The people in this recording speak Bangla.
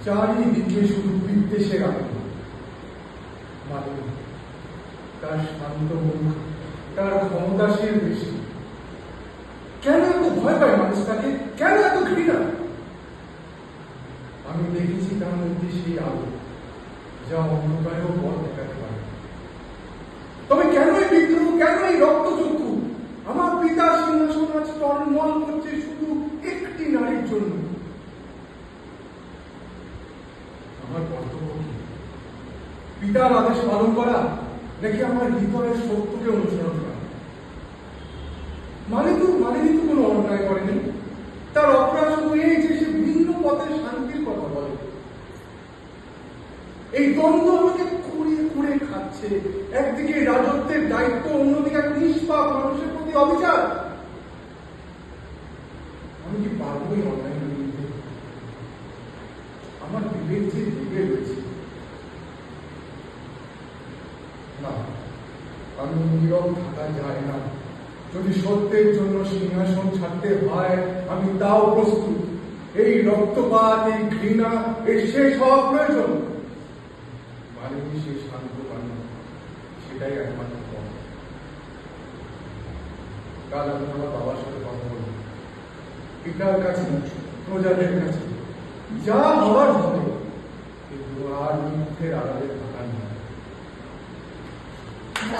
চারিদিকে শুধু বিদ্বেষের আগুন। তার শান্ত মুখ, তার ক্ষমতাশীল বেশি। কেন এত ভয় পায় মানুষ তাকে? কেন এত ঘৃণা? আমি দেখেছি তার মধ্যে সেই আলো, যা অন্ধকারেও পথ দেখাতে পারে। তবে কেন এই বিদ্রোহ, কেন এই রক্তচক্ষু? আমার পিতার সিংহাসন আজ টলমল করছে শুধু একটি নারীর জন্য। আমার কর্তব্য কি? পিতার আদেশ পালন করা, নাকি আমার হৃদয়ের সত্যকে অনুসরণ করা? মালিনী তো কোনো অন্যায় করেনি। তার অপরাধ শুধু এই যে সে ভিন্ন পথে শান্তির কথা বলে। এই দ্বন্দ্ব আমাকে কুড়িয়ে কুড়ে খাচ্ছে। একদিকে রাজত্বের দায়িত্ব, অন্যদিকে এক নিষ্পাপ মানুষের প্রতি অবিচার। আমি কি পারবো এই অন্যায় বিরুদ্ধে? আমার বিবেক যে জেগে রয়েছে। না, আমি নীরব থাকা যায় না। যদি সত্যের জন্য সিংহাসন ছাড়তে হয়, আমি তাও প্রস্তুত। এই রক্তপাত, এই ঘৃণা, এই শেষ হওয়া প্রয়োজন। মালিনী সে শান্ত পান, সেটাই একমাত্র পথ। কাল আমি আমার বাবার সাথে কথা বলব। পিতার কাছে, প্রজাদের কাছে যা হওয়ার হবে, কিন্তু আর মিথ্যের আড়ালে